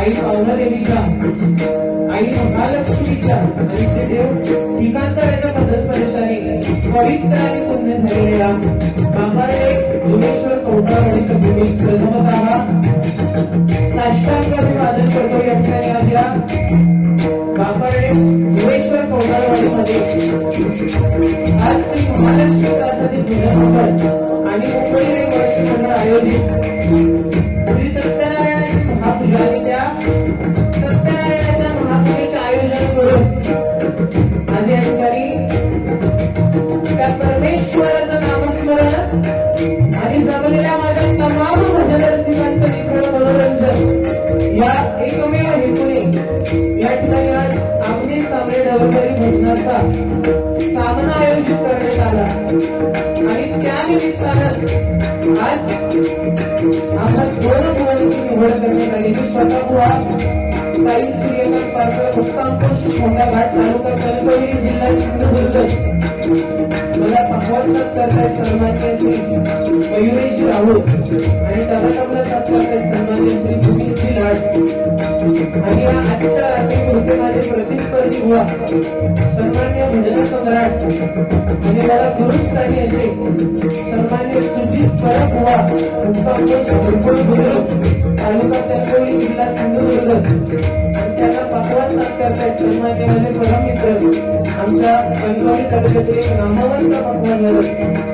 आई पावना देवीचा, आई महालक्ष्मीच्या आणि ते देव ठिकाणचा पदस्पर्शाने पवित्र आणि पुण्य झालेल्या बांबारे जोगेश्वर कौटावाडीच्या भूमीत प्रथमतः साष्टांग अभिवादन करतो। या ठिकाणी आज या बांबारे जोगेश्वर कौटावाडीमध्ये आज श्री महालक्ष्मी दासादी पूजन मंडळ आणि मुंबई वर्ष मंडळ आयोजित श्री सत्यनारायण महापूजा आणि त्या सत्यनारायणाच्या महापूजेचे आयोजन करून आज या ठिकाणी त्या परमेश्वराचं नामस्मरण आणि जमलेल्या माझ्या तमाम भजन रसिकांचं निखळ मनोरंजन या एकमेव हेतूने या ठिकाणी आज आमने सामने डवरकरी भजनाचा सामना आयोजित करण्यात आला आणि त्या निमित्तानं आज आम्हाला दोन मुलांची निवड करण्यात आली। मी स्वतः बुवा साई सूर्यकांत पारकर मुक्कामपोस्ट मोठा घाट तालुका कणकवली जिल्हा सिंधुदुर्ग मला पाठवत करतायत सन्माननीय श्री मयुरेश राहुल आणि तलाटाला साथ करतायत सन्माननीय श्री सुनील लाड आणि आजच्या रात्री होते माझे प्रतिस्पर्धी बुवा सन्माननीय भजन सम्राट म्हणजे मला गुरुस्थानी असे सन्माननीय सुजित परब बुवा मुक्कामपोस्ट बुद्रुक तालुका कणकवली जिल्हा सिंधुदुर्ग आणि त्यांना पाठवत साथ करतायत सन्माननीय माझे परम मित्र आमच्या कणकवली तालुक्यातील एक नामवंत भगवान मनोहर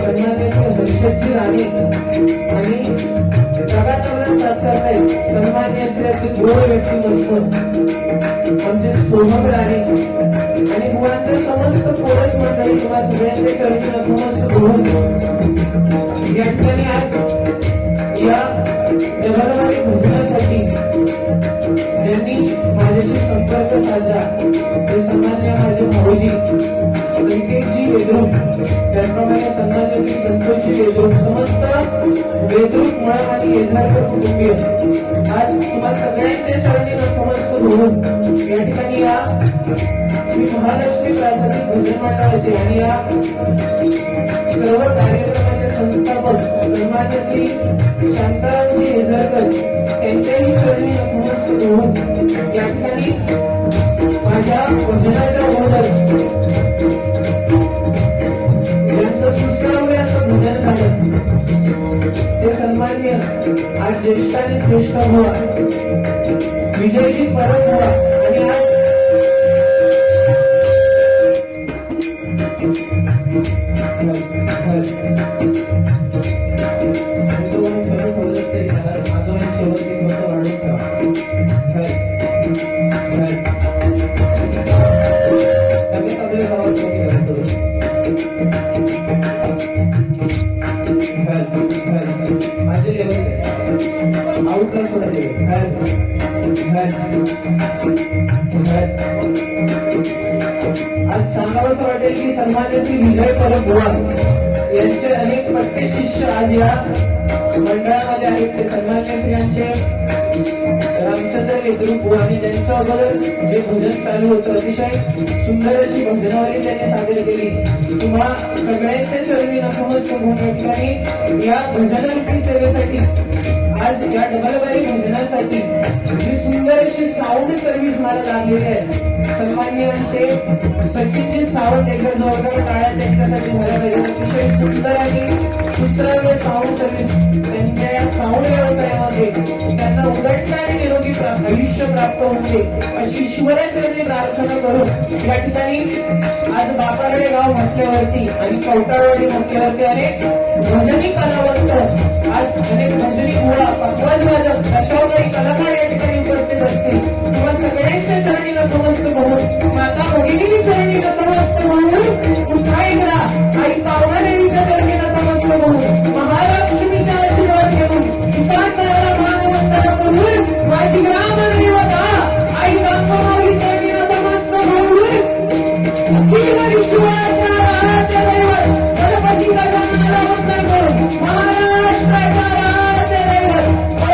सन्मान्य श्री हर्षदजी राणे आणि जगातला साकार आहे सन्मान्य श्री अति गोड व्यक्तिमत्व आमचे सोहम राणे आणि मुलांचे समस्त पोरस मंडळी किंवा सगळ्यांचे चरणी नतमस्तक होऊन या ठिकाणी आज या जगलवाडी भजनासाठी ज्यांनी माझ्याशी संपर्क साधला ते सन्मान्य माझे भाऊजी संकेतजी वेद्रुप, त्याचप्रमाणे सन्मान्य श्री संतोषजी वेद्रुप, समस्त वेद्रुप मुळाम आणि येझारकर कुटुंबीय आज तुम्हा सगळ्यांच्या चरणी नतमस्तक होऊन या ठिकाणी या श्री महालक्ष्मी प्रासादिक भजन मंडळाचे आणि या सर्व कार्यक्रमाचे संस्थापक सन्मान्य श्री शांतारामजी येझारकर त्यांच्याही चरणी नतमस्तक होऊन या ठिकाणी माझ्या भजनाच्या ओढर यांचं सुश्राव्य असं भजन झालं ते सन्मान्य आज ज्येष्ठ आणि श्रेष्ठ व्हा विजयजी परत व्हा आणि आज आज सांगावंसं वाटेल की सन्मान्य श्री विजय परब बुवा यांचे अनेक पट्टे शिष्य आज या मंडळामध्ये आहेत ते सन्मान्य श्री आमचे रामचंद्र वेद्रुप बुवा आणि त्यांच्या अगोदर जे भजन चालू होतं अतिशय सुंदर अशी भजनावली त्यांनी सादर केली तुम्हा सगळ्यांच्या चरणी नतमस्तक होऊन या ठिकाणी या भजनरूपी सेवेसाठी आज या डबलबारी भजनासाठी जी सुंदर अशी साऊंड सर्व्हिस मला लागलेली आहे सन्मान्य आमचे सचिनजी सावंत एकदा जोरदार टाळ्या त्यांच्यासाठी मला पाहिजे अतिशय सुंदर आणि सुश्राव्य साऊंड सर्व्हिस त्यांच्या या साऊंड व्यवसायामध्ये त्यांना उघडता आणि निरोगी आयुष्य प्राप्त होते अशी ईश्वराचरणी प्रार्थना करून या ठिकाणी आज बापारडे गाव म्हटल्यावरती आणि कवटाळवाडी म्हटल्यावरती अनेक भजनी कलावंत आज अनेक भजनी मुळा पकवाज वादक दशावतारी कलाकार या ठिकाणी उपस्थित असतील किंवा सगळ्यांच्या चरणी नतमस्तक होऊन माता भगिनी चरणी नतमस्तक होऊन पुन्हा एकदा आई पावनादेवीच्या चरणी नतमस्तक होऊन महालक्ष्मीचा आशीर्वाद घेऊन तुकाराला मानवंदना करून माझी ग्रामदेवता आई गंगामाऊली चरणी नतमस्तक होऊन अखिल विश्वाच्या राज्य दैवत गणपती गजाननाला वंदन करून महाराष्ट्राचा राज्य दैवत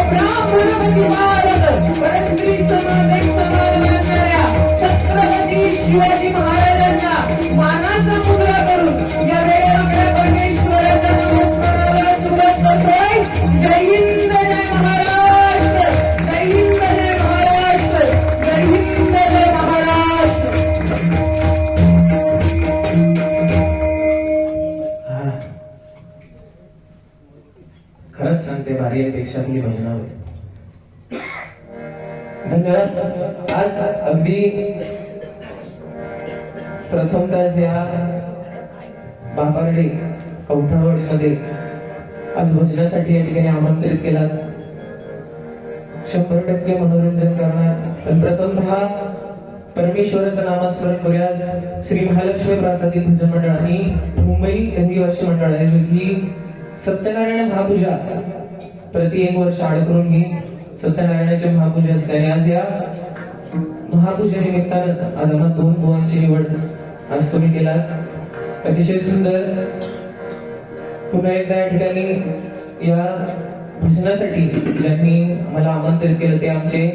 ब्राह्मणपती भारत परस्त्री समाज एक समाज मानणाऱ्या छत्रपती शिवाजी महाराजांना मानाचा मुद्रा करून या वेळेला परमेश्वराच्या नमस्काराला सुरुवात करतोय जय हिंद जय महाराष्ट्र जय हिंद जय महाराष्ट्र जय हिंद जय महाराष्ट्र खरंच सांगते भारीपेक्षा आपली भजनावली धन्यवाद आज अगदी प्रथमतः या बापारडे कवठाळवाडीमध्ये आज भजनासाठी या ठिकाणी आमंत्रित केलात 100% मनोरंजन करणार पण प्रथमतः परमेश्वराचं नामस्मरण करूया श्री महालक्ष्मी प्रासादिक भजन मंडळ आणि मुंबई रहिवासी मंडळ आहे ही सत्यनारायण महापूजा प्रति 1 वर्ष आड करून ही सत्यनारायणाची महापूजा असते आणि आज या महापूजेनिमित्तानं आज आम्हाला 2 बुवांची निवड आज तुम्ही केलात अतिशय सुंदर पुन्हा एकदा या ठिकाणी या भजनासाठी ज्यांनी मला आमंत्रित केलं ते आमचे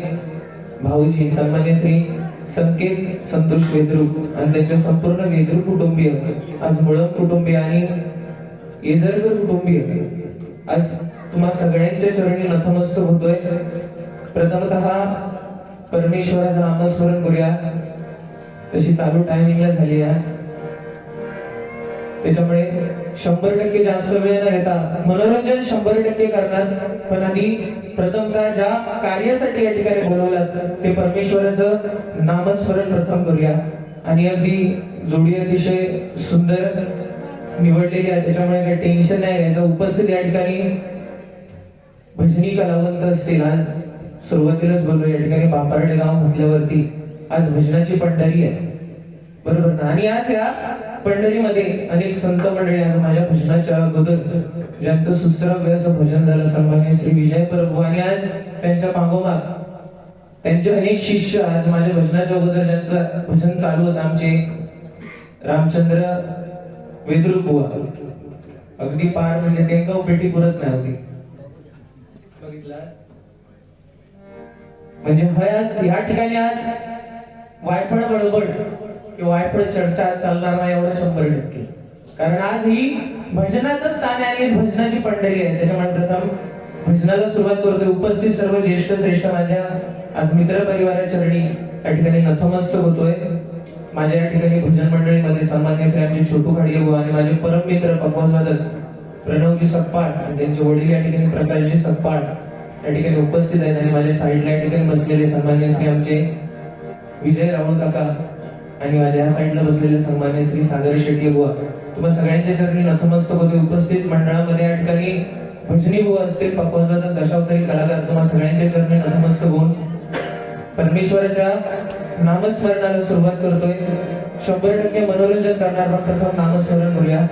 भाऊजी सन्मान्य श्री संकेत संतोष वेद्रुप आणि त्यांच्या संपूर्ण वेद्रुप कुटुंबीय आज मुळम कुटुंबीय आणि येझरकर कुटुंबीय आज तुम्हा सगळ्यांच्या चरणी नतमस्तक होतोय प्रथमतः परमेश्वराचं नामस्मरण करूया तशी चालू टायमिंगला झाली आहे त्याच्यामुळे 100% जास्त वेळ न घेता मनोरंजन 100% करणार पण आधी प्रथमतः ज्या कार्यासाठी या ठिकाणी बोलवलात ते परमेश्वराचं नामस्मरण प्रथम करूया आणि अगदी जोडी अतिशय सुंदर निवडलेली आहे, त्याच्यामुळे काही टेन्शन नाही घ्यायचं. उपस्थित या ठिकाणी भजनी कलावंत असतील. आज सुरुवातीलाच बोललो, या ठिकाणी बापार्डे गाव म्हटल्यावरती आज भजनाची पंढरी आहे, बरोबर ना. आणि आज या पंढरीमध्ये अनेक संत मंडळी, आज माझ्या भजनाच्या अगोदर ज्यांचं सुश्राव्य असं भजन झालं, सन्माननीय श्री विजय प्रभू, आणि आज त्यांच्या पाठोपाठ त्यांचे अनेक शिष्य, आज माझ्या भजनाच्या अगोदर ज्यांचं भजन चालू होतं, आमचे रामचंद्र वेद्रुक बुवा, अगदी पार म्हणजे त्यांना पेटी पुरत नाही होती, बघितलं. म्हणजे आज या ठिकाणी आज वायफळ बडबड किंवा वायफळ चर्चा चालणार नाही एवढं 100%. कारण आज ही भजनाचं स्थान आहे आणि भजनाची पंढरी आहे. त्याच्यामुळे प्रथम भजनाला सुरुवात करतोय. उपस्थित सर्व ज्येष्ठ श्रेष्ठ माझ्या आज मित्र परिवाराच्या चरणी या ठिकाणी नतमस्तक होतोय. माझ्या या ठिकाणी भजन मंडळीमध्ये सन्माननीय श्री आमचे छोटू खाडिये बुवा आणि माझे परम मित्र पकवाजवादक प्रणवजी सकपाळ आणि त्यांचे वडील या ठिकाणी प्रकाशजी सकपाळ या ठिकाणी उपस्थित आहेत. आणि माझ्या साईडला या ठिकाणी बसलेले सन्माननीय श्री आमचे विजय राहुल काका आणि माझ्या या साईडला बसलेले सन्माननीय श्री सागर शेट्टी बुवा, तुम्हा सगळ्यांच्या चरणी नतमस्तक होते. उपस्थित मंडळामध्ये या ठिकाणी भजनी बुवा असतील, पकवाजवादक, दशावतारी कलाकार, तुम्हा सगळ्यांच्या चरणी नतमस्तक होऊन परमेश्वराच्या नामस्मरणाला सुरुवात करतोय. 100% मनोरंजन करणार प्रथम नामस्मरण करूया.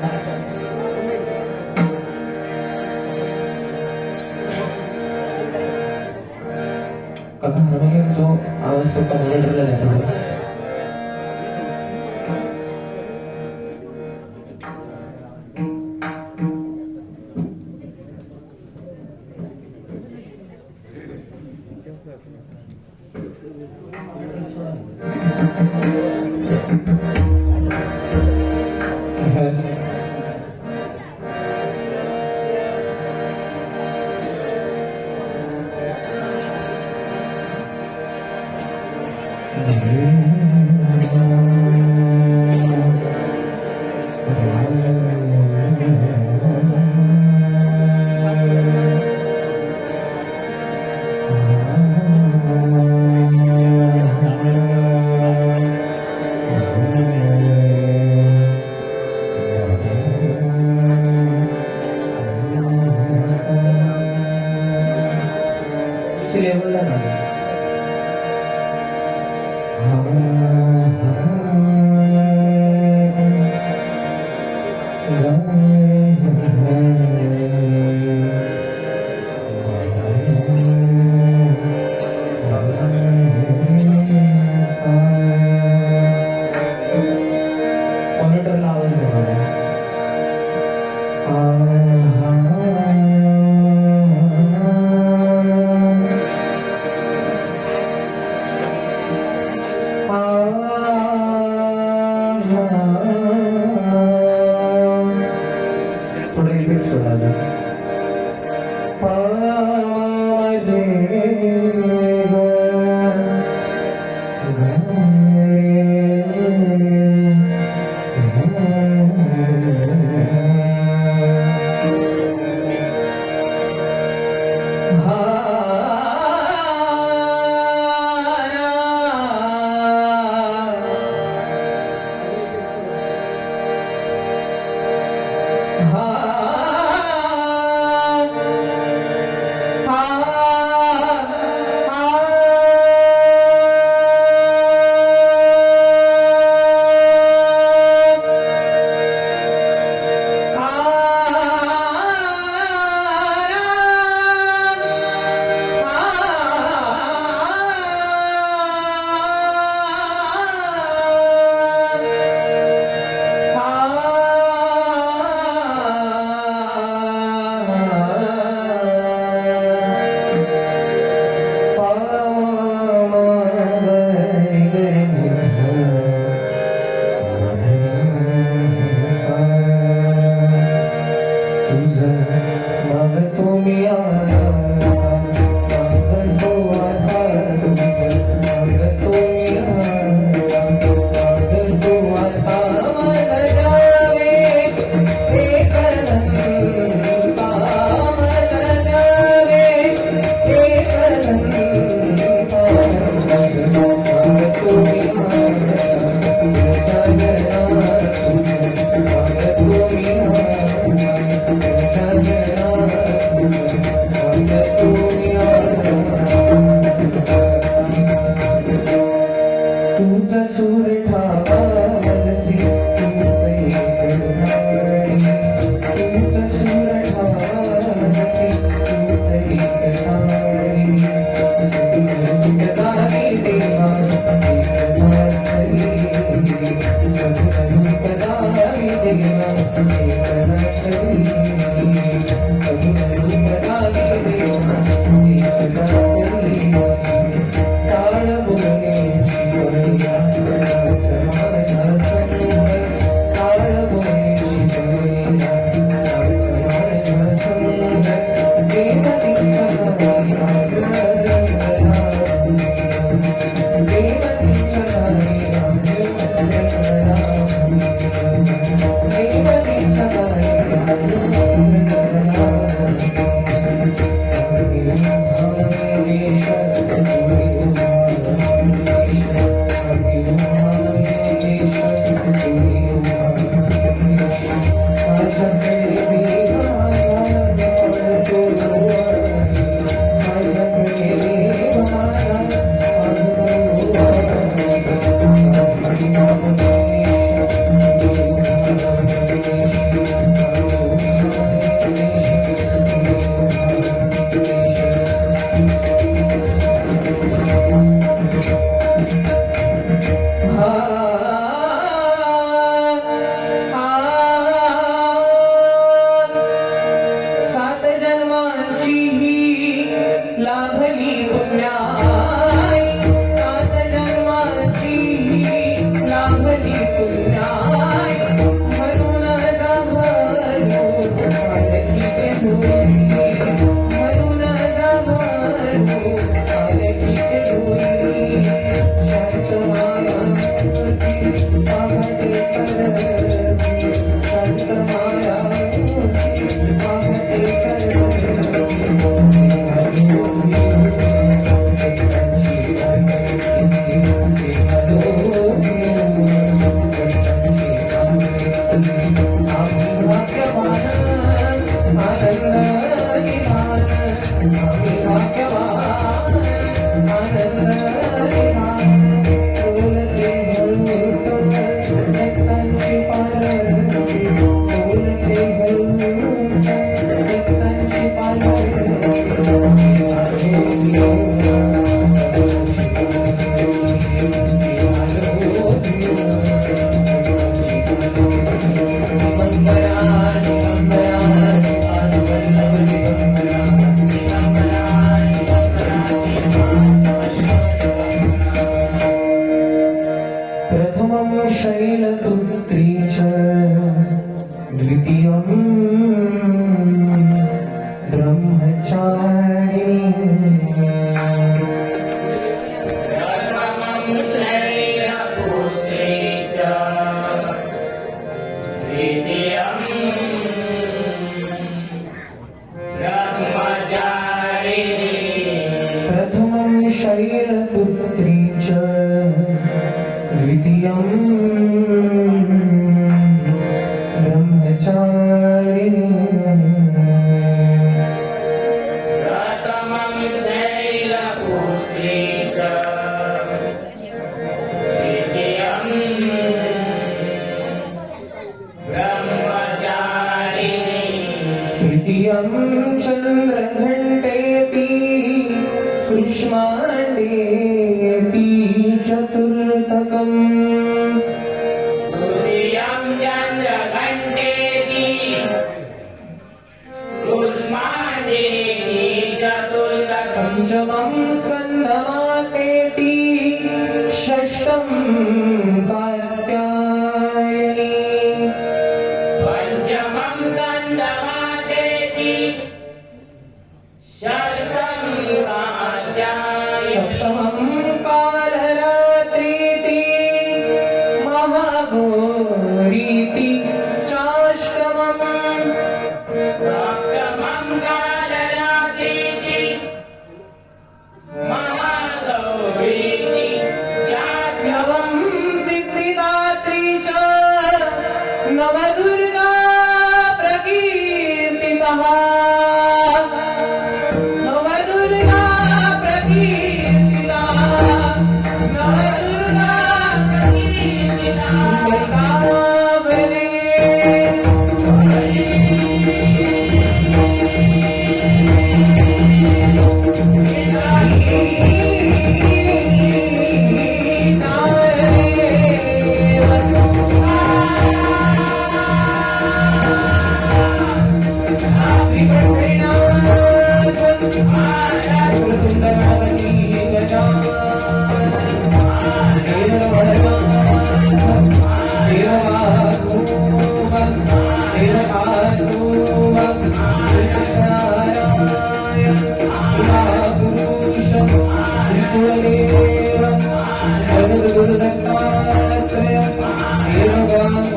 काका हार्मोनियम जो आवाज तो कॉम्युनिटरला देतो.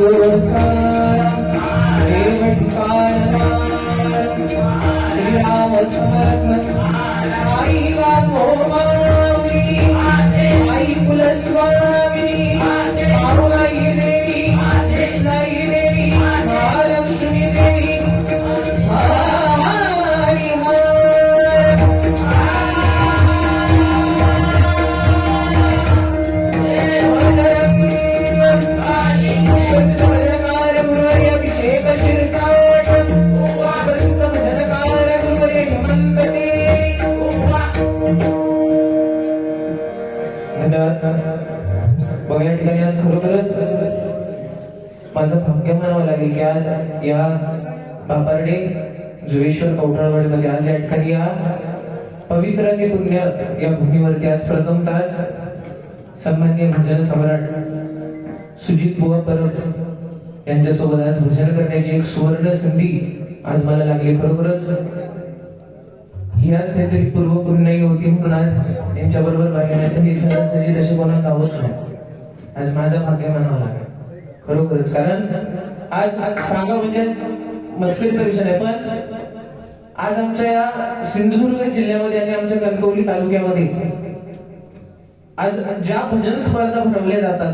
श्रीराम समर्थ आई गावोमावी आई कुलस्वामी आई देवी महालक्ष्मी देवी हरी अभिषेक शिरसाट जनकार गुरुवरे हेमंतते धन्यवाद. बघा या ठिकाणी आज खरोखरच माझं भाग्य म्हणावं लागेल की आज या बापार्डे जुवेश्वर कवठाळवाडीमध्ये आज या ठिकाणी या पवित्र आणि पुण्य या भूमीवरती आज प्रथमतः सन्माननीय भजन सम्राट सुजित बुवा परब यांच्यासोबत आज भजन करण्याची एक सुवर्ण संधी आज मला लागली. खरोखरच ही आज काहीतरी पूर्वपुण्याई होती म्हणून आज यांच्याबरोबर बाकी नाही तर हे सरासरी तसे कोणा गावच नाही. आज माझं भाग्य म्हणावं लागेल खरोखरच. कारण आज सांगा म्हणजे मस्करीचा विषय नाही, पण आज आमच्या या सिंधुदुर्ग जिल्ह्यामध्ये आणि आमच्या कणकवली तालुक्यामध्ये आज ज्या भजन स्पर्धा भरवल्या जातात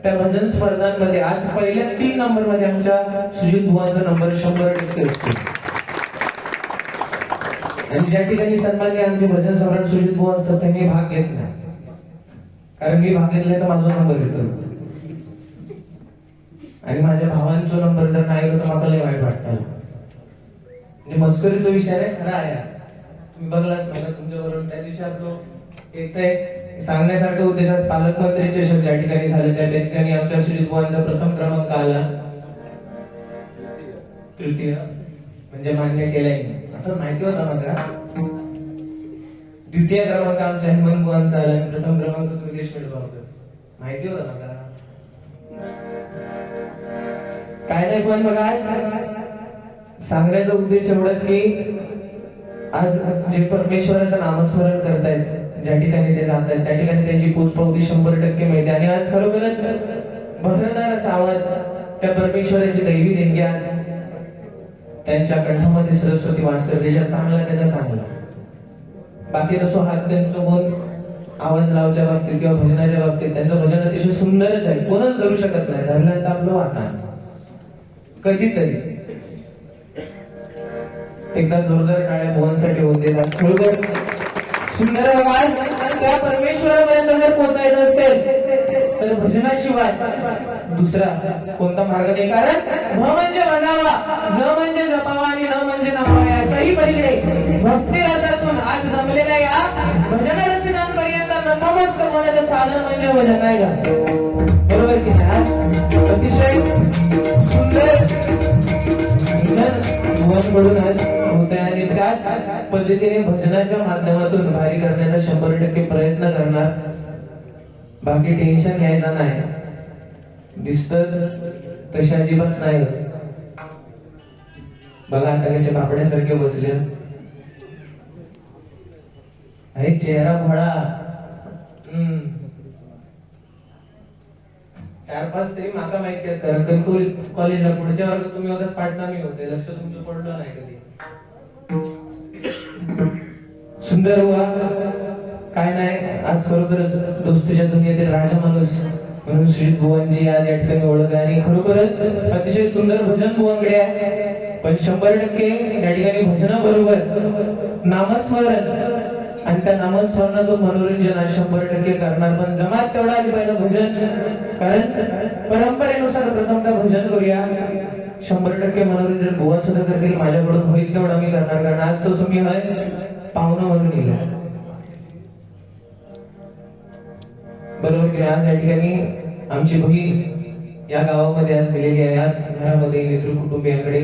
त्या भजन स्पर्धांमध्ये आज पहिल्या 3 नंबर मध्ये आमच्या सुजित बुवांचा नंबर 100% असतो. आणि ज्या ठिकाणी सन्माननीय आमचे भजन सम्राट सुजित बुवा असतात त्यांनी भाग घेत नाही, कारण मी भाग घेतलाय तर माझा नंबर येतो आणि माझ्या भावांचा नंबर जर नाही येतो तर मला लय वाईट वाटतं. म्हणजे मस्करीचा विषय आहे, खरा आहे. तुम्ही बघलाच ना तुमच्या बरोबर त्या दिवशी आपलं येतंय सांगण्यासारख्या उद्देशात पालकमंत्रीचे शब्द ज्या ठिकाणी झाले त्या ठिकाणी आमच्या सुजित बुवांचा प्रथम क्रमांक आला, तृतीय म्हणजे मान्य केलाय असं माहिती होता मला. द्वितीय क्रमांक आमच्या हेमंत बुवांचा आला आणि प्रथम क्रमांक तुम्ही देशमुख होता माहिती होता मला. काय नाही, पण बघा सांगण्याचा उद्देश एवढाच की आज जे परमेश्वराचं नामस्मरण करतायत ज्या ठिकाणी ते जात आहेत त्या ठिकाणी त्यांची पोचपावती 100% मिळते. आणि आज खरोखरच बहरदार असा आवाज त्या परमेश्वराची दैवी देणगी आज त्यांच्या कंठामध्ये सरस्वती वास करते. ज्या चांगला त्याचा चांगला, बाकी तसो हात त्यांचा गुण आवाज लावच्या बाबतीत किंवा भजनाच्या बाबतीत त्यांचं भजन अतिशय सुंदरच आहे, कोणच करू शकत नाही. धरलं आपलं वाटा कधीतरी एकदा जोरदार टाळ्या भुवनसाठी होते. सुंदर आवाज त्या परमेश्वरापर्यंत जर पोहोचायचं असेल तर भजनाशिवाय दुसरा कोणता मार्ग नाही. कारण भ म्हणजे वजावा, ज म्हणजे जपावा आणि न म्हणजे नमावा. याच्याही पलीकडे भक्ती रसातून आज जमलेल्या या भजन रसिकांपर्यंत नतमस्तक होण्याचं साधन म्हणजे भजन आहे का? बरोबर की नाही? अतिशय सुंदर भुवनकडून आज होत आहे आणि त्याच पद्धतीने भजनाच्या माध्यमातून भारी करण्याचा 100% प्रयत्न करणार. बाकी टेन्शन घ्यायचं नाही, दिसत तशी अजिबात नाही. बघा आता कसे पापड्यासारखे बसले, अरे चेहरा भळा. 4-5 तरी माका माहिती आहेत. कणकवली कॉलेजला पुढच्या वर्गात तुम्ही होता पार्टनर मी होते, लक्ष तुमचं पडलं नाही कधी. सुंदर हुआ काय नाही, आज खरोखरच दोस्तीच्या दुनियेतील राजा माणूस म्हणून सुजित बुवांची आज या ठिकाणी ओळख आहे. आणि खरोखरच अतिशय सुंदर भजन बुवांकडे आहे, पण 100% या ठिकाणी भजनाबरोबर नामस्मरण आणि त्या नामस्मरणातून मनोरंजन आज 100% करणार. पण जमात तेवढा आधी पहिलं भजन, कारण परंपरेनुसार प्रथमतः भजन करूया. 100% मनोरंजन बुवा सुद्धा करतील, माझ्याकडून होईल तेवढा मी करणार. कारण आज तो तुम्ही पाहुणं म्हणून येईल. बरोबर की आज या ठिकाणी आमची बहीण या गावामध्ये आज गेलेली आहे. आज घरामध्ये नेतृ कुटुंबियांकडे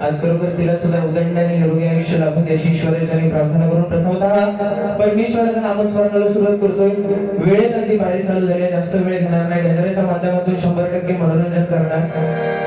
आज खरोखर तिला सुद्धा उदंड आणि निरोगी आयुष्य लाभून त्याची ईश्वराची प्रार्थना करून प्रथमतः परमेश्वराच्या नामस्मरणाला सुरुवात करतोय. वेळेत अगदी बाहेर चालू झाली, जास्त वेळ घेणार नाही. गजराच्या माध्यमातून 100% मनोरंजन करणार.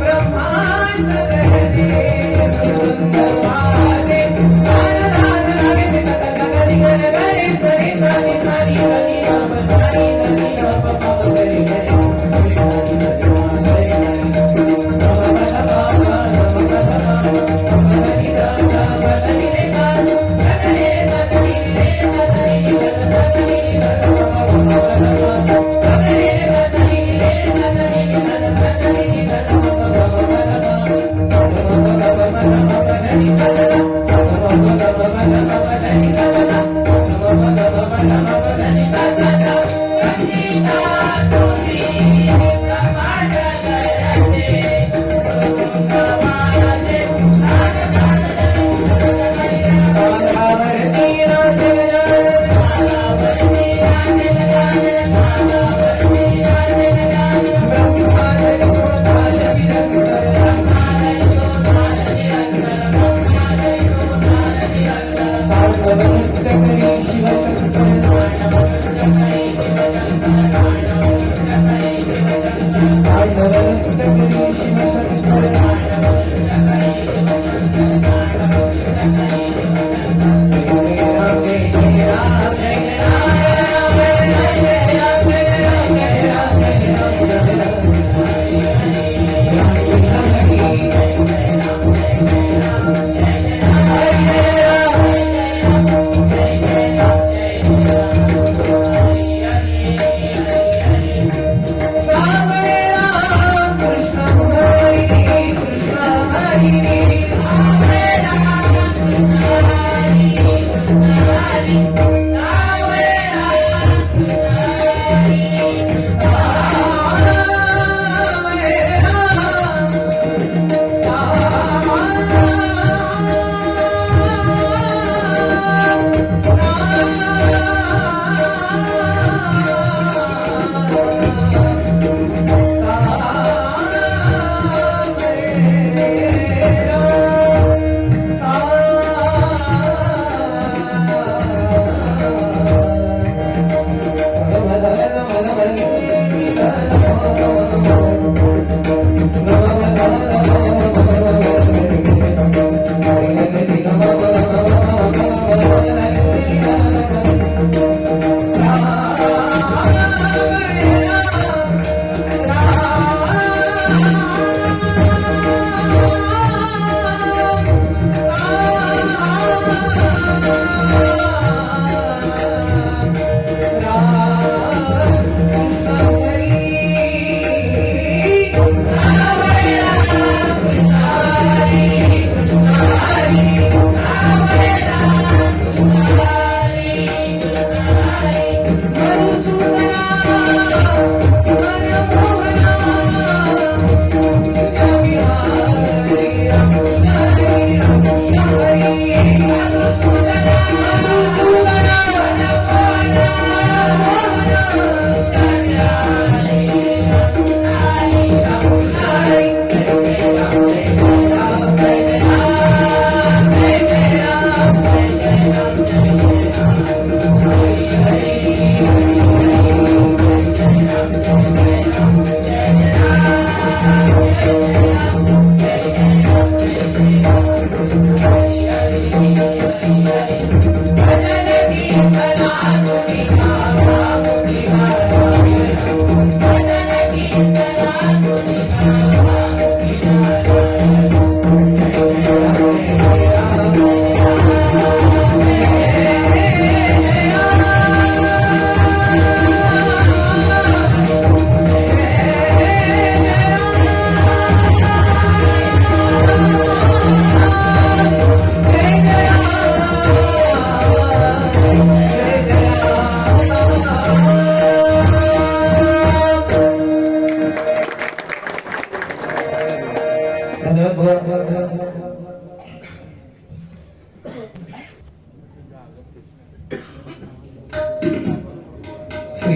ब्रह्मांड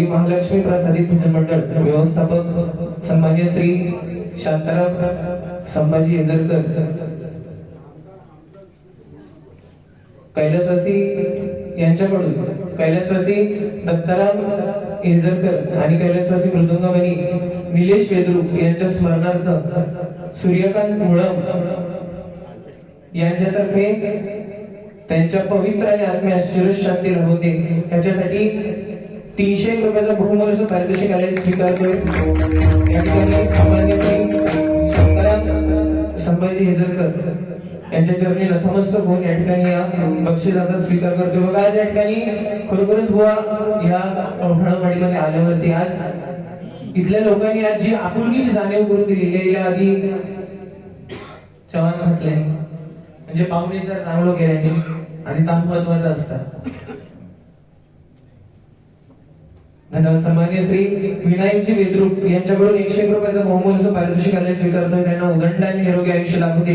श्री महालक्ष्मी प्रसादित भजन मंडळ व्यवस्थापक सन्मान्य श्री शांताराम संभाजी येजरकर कैलासवासी यांच्याकडून कैलासवासी दत्ताराम येजरकर आणि कैलासवासी मृदुंगमणी निलेश वेद्रुक यांच्या स्मरणार्थ सूर्यकांत मुळम यांच्यातर्फे त्यांच्या पवित्र आणि आत्म्या शिरस शांती लाभू दे याच्यासाठी 300 रुपयाचा बहुमूल्य पारितोषिक आले स्वीकारतोय। या ठिकाणी सन्माननीय श्री शांताराम संभाजी येजरकर यांच्या चरणी नतमस्तक होऊन या ठिकाणी या बक्षिसाचा स्वीकार करतोय। बघा आज या ठिकाणी खरोखरच बुवा या भडवाडीमध्ये आल्यावरती आज इथल्या लोकांनी आज जी आपुलकीची जाणीव करून दिली गेल्या आधी चव्हाण घातले म्हणजे पाहुणेचा चांगलं केल्याने आणि काम महत्वाचं असतं। धन्यवाद। सन्माननीय श्री विनायकजी वेद्रुक यांच्याकडून 100 रुपयाचा बहुमूल्य पारितोषिक आले स्वीकारतोय। त्यांना उदंड आणि निरोगी आयुष्य लाभू दे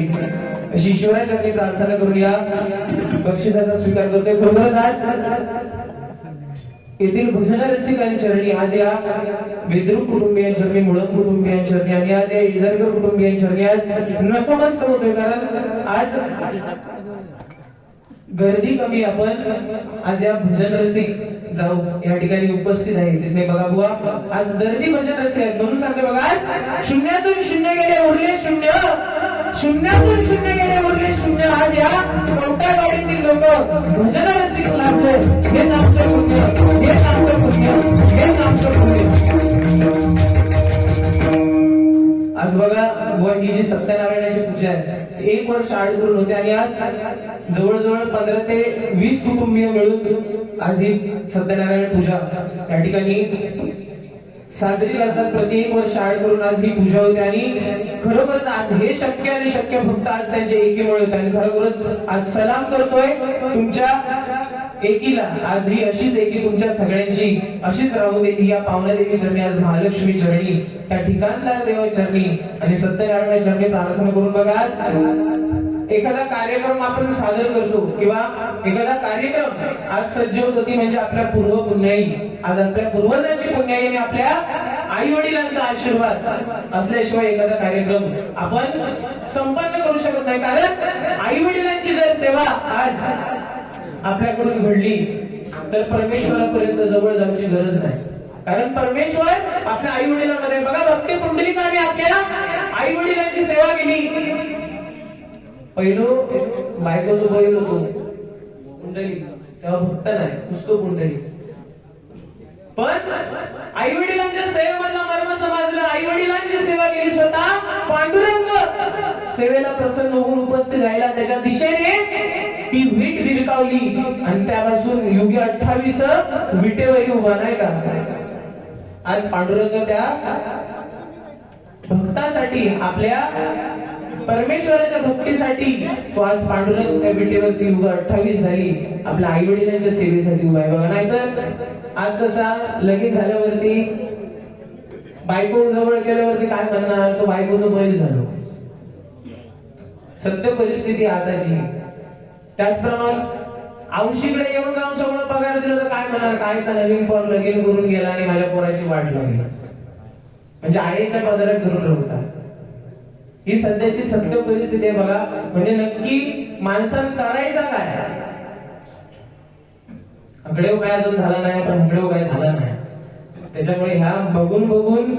अशी ईश्वराचरणी प्रार्थना करून या बक्षिसाचा स्वीकार करतोय। खरोखरच आज येथील भजन रसिकांचरणी आज या वेद्रुक कुटुंबियांचरणी मुळम कुटुंबियांचरणी आणि आज या येजरकर कुटुंबियांचरणी आज नतमस्तक होतोय। कारण आज गर्दी कमी आपण आज या भजन रसिक जाऊ या ठिकाणी उपस्थित आहे तिसने बघा बुवा आज गर्दी भजन रसिक आहेत म्हणून सांगते बघा आज शून्यातून शून्य गेले उरले शून्य शून्यातून शून्य गेले उरले शून्य आज या कवटावाडीतील लोक भजन रसिक लाभले हेच आमचं पुण्य हेच आमचं पुण्य हेच आमचं पुण्य। आज बघा बुवा ही जी सत्यनारायणाची पूजा आहे 1 वर्ष आड करून होते आणि आज जवळजवळ 15 ते 20 कुटुंबीय मिळून आज ही सत्यनारायण पूजा या ठिकाणी साजरी करतात। प्रति 1 वर्ष आड करून आज ही पूजा होते आणि खरोखरच आज हे शक्य आणि शक्य फक्त आज त्यांच्या एकीमुळे होते आणि खरोखरच आज सलाम करतोय तुमच्या एकीला। आज ही अशीच एकी तुमच्या सगळ्यांची अशीच राहू दे या पावनादेवी चरणी आज महालक्ष्मी चरणी त्या ठिकाणदार देवा चरणी आणि सत्यनारायण चरणी प्रार्थना करून बघा आज एखादा कार्यक्रम आपण सादर करतो किंवा एखादा कार्यक्रम आज सज्ज होत होती म्हणजे आपल्या पूर्व पुण्याई आज आपल्या पूर्वजांची पुण्याई आणि आपल्या आई वडिलांचा आशीर्वाद असल्याशिवाय एखादा कार्यक्रम आपण संपन्न करू शकत नाही। कारण आई वडिलांची जर सेवा आज आपल्याकडून घडली तर परमेश्वरापर्यंत जवळ जाण्याची गरज नाही। कारण परमेश्वर आपल्या आई वडिलांमध्ये बघा भक्ती पुंडलिकाने आपल्या आई वडिलांची सेवा केली। पहिलो बायकोचं बैल होतो पुंडलिक तेव्हा भक्त नाही नुसतं पुंडलिक पण आई वडिलांच्या सेवेमधला मर्म समजलं आई वडिलांची सेवा केली स्वतः पांडुरंग सेवेला प्रसन्न होऊन उपस्थित राहिला त्याच्या दिशेने ती वीट विरकावली आणि त्यापासून युगी 28 विटेवरी उभा नाही का। आज पांडुरंग त्या भक्तासाठी आपल्या परमेश्वराच्या भक्तीसाठी तो आज पांडुरंग त्या विटेवरती उभा 28 झाली आपल्या आई वडिलांच्या सेवेसाठी उभा आहे बघा। नाहीतर आज कसा लगीन झाल्यावरती बायको जवळ गेल्यावरती काय म्हणणार तो बायकोचं बैल झालो सत्य परिस्थिती आताची। त्याचप्रमाणे औशीकडे येऊन जाऊन सगळं पगार दिलं तर काय म्हणणार काय तर नवीन पोर लगीन करून गेला आणि माझ्या पोराची वाट लागली म्हणजे आईच्या पदरात धरून राहता। ही सध्याची सत्य परिस्थिती आहे बघा। म्हणजे नक्की माणसानं करायचा काय हकडेव काय अजून झाला नाही पण हकडेव काय झाला नाही त्याच्यामुळे ह्या बघून बघून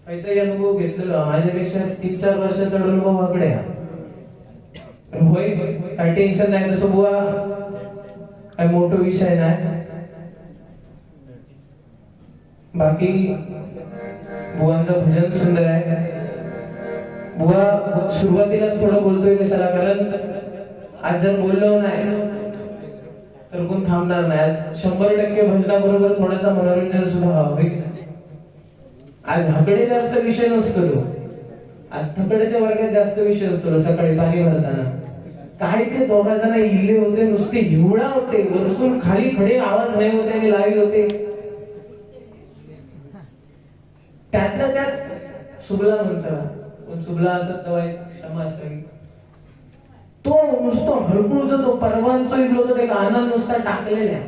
काहीतरी अनुभव घेतलेला माझ्यापेक्षा 3-4 वर्षाचा अनुभव हकडे होय काही टेन्शन नाही तसं बुवा काही मोठा विषय नाही। बाकी बुवांचं भजन सुंदर आहे। बुवा सुरुवातीलाच थोडं बोलतोय कशाला कारण आज जर बोललो नाही तर कोण थांबणार नाही। आज 100% भजनाबरोबर थोडासा मनोरंजन सुद्धा हवं। आज हकडे जास्त विषय नसतो तो आज थकड्याच्या वर्गात जास्त विषय होतो। सकाळी पाणी भरताना काय ते 2 जण इले होते नुसते हिवळा होते वरसून खाली खडे आवाज नाही होते आणि लावी होते। त्यातल्या त्यात सुबला म्हणतात पण सुबला असत तेव्हा क्षमा असावी तो नुसतं हरकुळचा तो परवांचा इडलो होता ते गाणं नुसता टाकलेल्या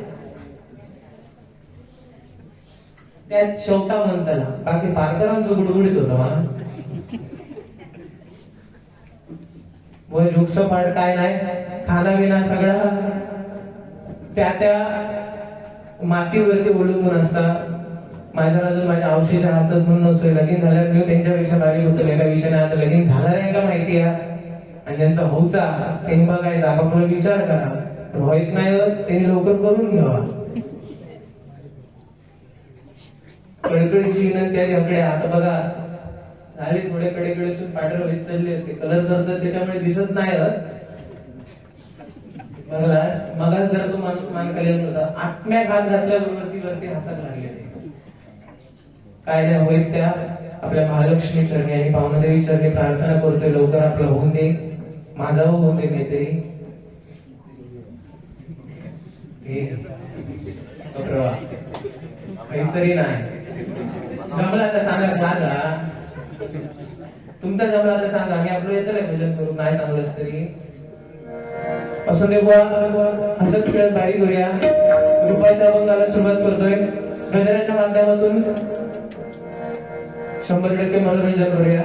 त्यात शेवटा म्हणताना बाकी पारकरांचं गुडगुडीत होतं मला व जोगसपाट काय नाही खाना विना सगळा त्या मातीवरती अवलंबून असता माझ्या अजून माझ्या औषधीच्या हातात म्हणून नसतोय लगीन झाल्यावर मी त्यांच्यापेक्षा बारीक होतो एका विषयाने आता लगीन झाणार आहे का माहिती आहे आणि त्यांचा होऊचा त्यांनी बघायचा आपापला विचार करा पण होत नाही त्यांनी लवकर करून घ्यावा कडकडीची विनंती आहे आपल्या आता बघा झाले थोडे कडेकडेसून पांढरे होत चालले ते कलर करतात त्याच्यामुळे दिसत नाही मग जर तो माणूस मान खाली होता आत्म्या घात घातल्याबरोबर ती वरती हसायला लागले काय नाही होईल त्या आपल्या महालक्ष्मी चरणी आणि पावनदेवी चरणी प्रार्थना करतोय लवकर आपलं होऊन दे माझा होऊन दे काहीतरी काहीतरी नाही जमला आता सांगा माझा तुमचा जमला आता सांगा आम्ही आपलं येतं भजन करू नाही सांगलंच तरी असं दे बुवा हसत खेळत बारी करूया रुपाच्या अभंगाला सुरुवात करतोय गजराच्या माध्यमातून 100% मनोरंजन करूया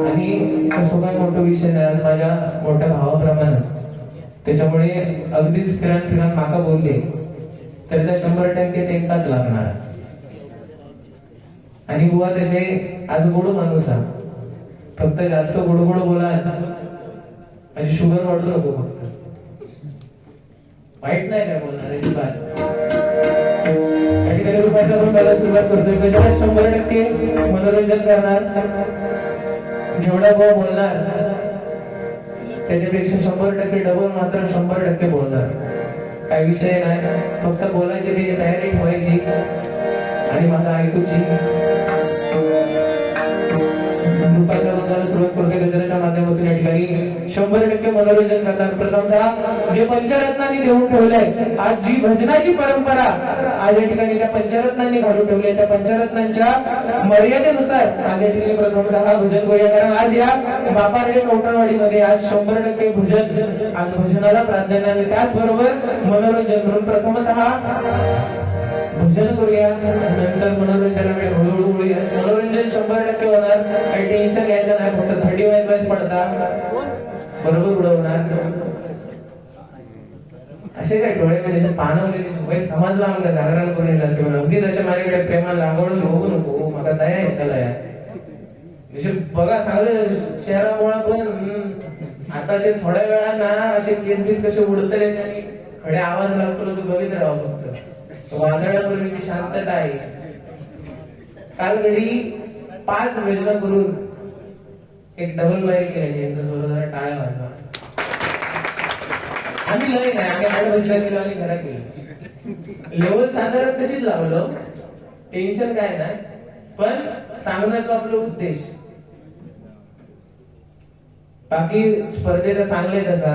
आणि कसं काय मोठा विषय नाही आज माझ्या मोठ्या भावाप्रमाणे त्याच्यामुळे अगदीच फिरण माका बोलले तर त्या 100% ते एकाच लागणार आणि बुवा तसे आज गोड माणूस हा फक्त जास्त गोड गोड बोला म्हणजे शुगर वाढू नको फक्त वाईट नाही काय बोलणार आणि त्याने रुपयाचा पण मला सुरुवात करतोय कशाला 100% मनोरंजन करणार जेवढा भाव बोलणार त्याच्यापेक्षा 100% डबल मात्र 100% बोलणार काही विषय नाही फक्त बोलायची त्याची तयारी ठेवायची आणि माझा ऐकूची रुपाच्या बंगाला सुरुवात करते गजराच्या माध्यमातून या ठिकाणी 100% मनोरंजन करणार प्रथमतः जे पंचरत्नांनी देऊन ठेवलंय आज जी भजनाची परंपरा आज या ठिकाणी त्या पंचरत्नांनी घालून ठेवले त्या पंचरत्नांच्या मर्यादेनुसार आज या ठिकाणी प्रथमतः भजन करूया कारण आज या बापारडे कवटाळवाडीमध्ये आज 100% भजन आज भजनाला प्राधान्य आहे त्याचबरोबर मनोरंजन म्हणून प्रथमतः भजन करूया नंतर मनोरंजनाकडे हळूहळू वळूया मनोरंजन 100% होणार काही टेन्शन घ्यायचं नाही फक्त थंडी वाजवायच पडता बरोबर उडवणार असे काय डोळे म्हणजे पानवलेले समजला आमका जागरण करून येईल असते अगदी तसे माझ्याकडे प्रेमाला लागवडून बघू नको मला दया येताला या बघा चांगलं चेहरा पण आता असे थोड्या वेळांना असे केस बीस कसे उडतले आणि खडे आवाज लागतो तो बघित राहा फक्त वादळापूर्वीची शांतता आहे काल घडी 5 भजना करून एक डबल बारी केली एकदा जोरदार टाळ्या वाजवा आम्ही लय नाही आम्ही 8 भजना केलो आणि घरा केलो लेवल साधारण तशीच लावलो टेन्शन काय नाही पण सांगण्याचा आपला उद्देश बाकी स्पर्धेचा चांगले तसा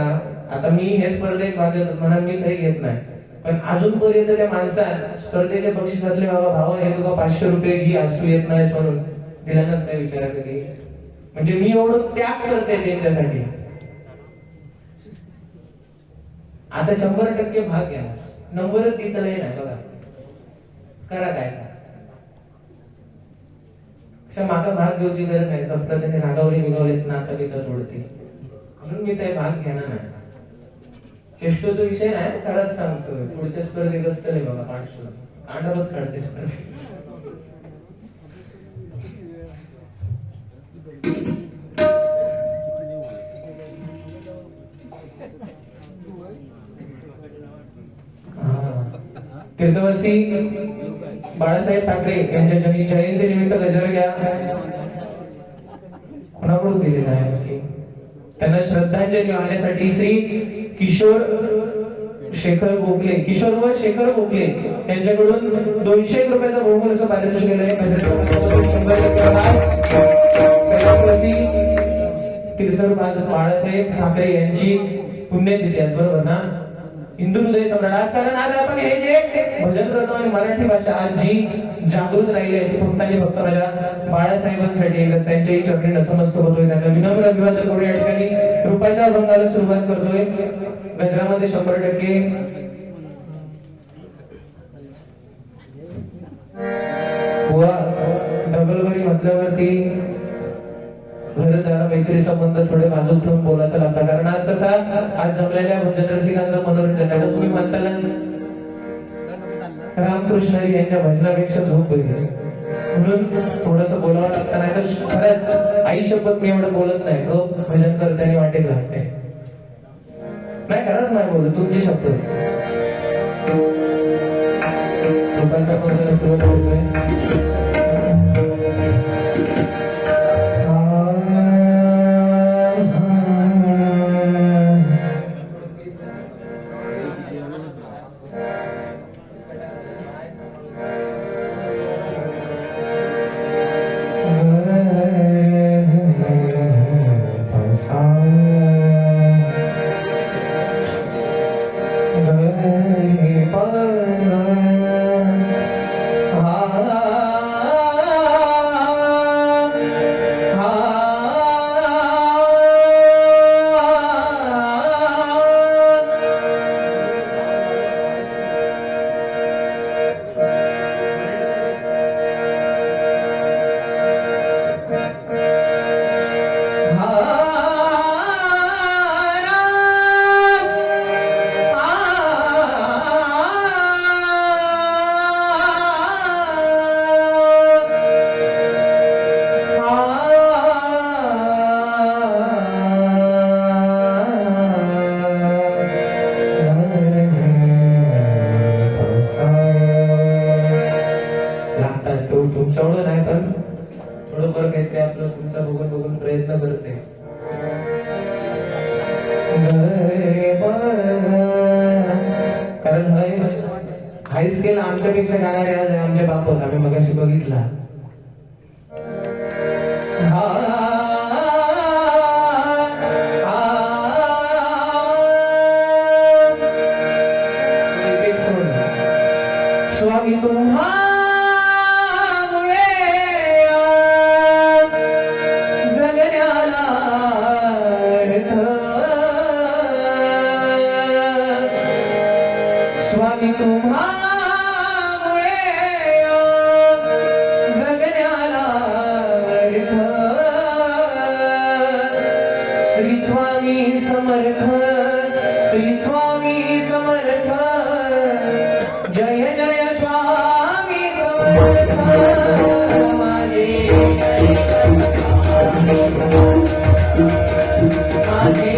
आता मी हे स्पर्धेत भाग घेतो म्हणून मी काही घेत नाही पण अजूनपर्यंत त्या माणसात स्पर्धेच्या बक्षिसातले बाबा भाव हे तुका 500 रुपये घी असू येत नाही म्हणून दिल्यानंतर काय विचारा कधी म्हणजे मी एवढं त्याग करते त्यांच्यासाठी आता 100% भाग घ्या नंबरच देतलंय नाही बघा करा काय मागा भाग घेऊची गरज नाही सप्ताह त्यांनी रागावली बिगावले नाका बिका तोडते म्हणून मी ते भाग घेणार नाही चेष्टोचा विषय नाही खरंच सांगतोय पुढच्या स्पर्धेत असतले बघा 500 कांडावच काढते स्पर्धे तीर्थवासी बाळासाहेब ठाकरे यांच्या जयंती निमित्त गजर घ्या कोणाकडून दिलेला आहे त्यांना श्रद्धांजली वाहण्यासाठी श्री किशोर व शेखर गोखले यांच्याकडून 200 रुपयाचा बहुमान असं पारितोषिक केलं तीर्थवासी बाळासाहेब ठाकरे यांची पुण्यतिथी आहे बरोबर ना हिंदू हृदय सम्राट आज कारण आज आपण हे जे भजन करतो आणि मराठी भाषा आज जी जागृत राहिली आहे ती फक्त आणि फक्त माझ्या बाळासाहेबांसाठी त्यांच्याही चरणी नतमस्तक होतोय त्यांना विनम्र अभिवादन करू या ठिकाणी रुपाच्या अभंगाला सुरुवात करतोय गजरामध्ये 100% घरदार मैत्री संबंध थोडे बाजूक ठेवून बोलायचं लागतं. कारण आज कसा आज जमलेल्या भजन रसिकांचं मनोरंजन आहे. तुम्ही म्हणतालच रामकृष्ण हरी यांच्या भजनापेक्षा झोप बरी आहे. म्हणून थोडस बोलावं लागतं. नाही तर खरंच आई शपथ मी एवढं बोलत नाही. भजन करताना वाटेल लागते. नाही खरंच नाही बोलत तुमची शब्द. कृपाचा बोलायला सुरुवात करतोय. तुमच्याकडून नाही पण थोडंफार काहीतरी आपलं तुमचा बघून बघून प्रयत्न करते. कारण हाय स्केल आमच्यापेक्षा गाणारे आज आमचे बाप होत. आम्ही मगाशी बघितला. स्वामी तुम्हा स्वामी तुम्हामुळे जगण्याला अर्थ. श्री स्वामी समर्थ, श्री स्वामी समर्थ, जय जय स्वामी समर्थ. माझे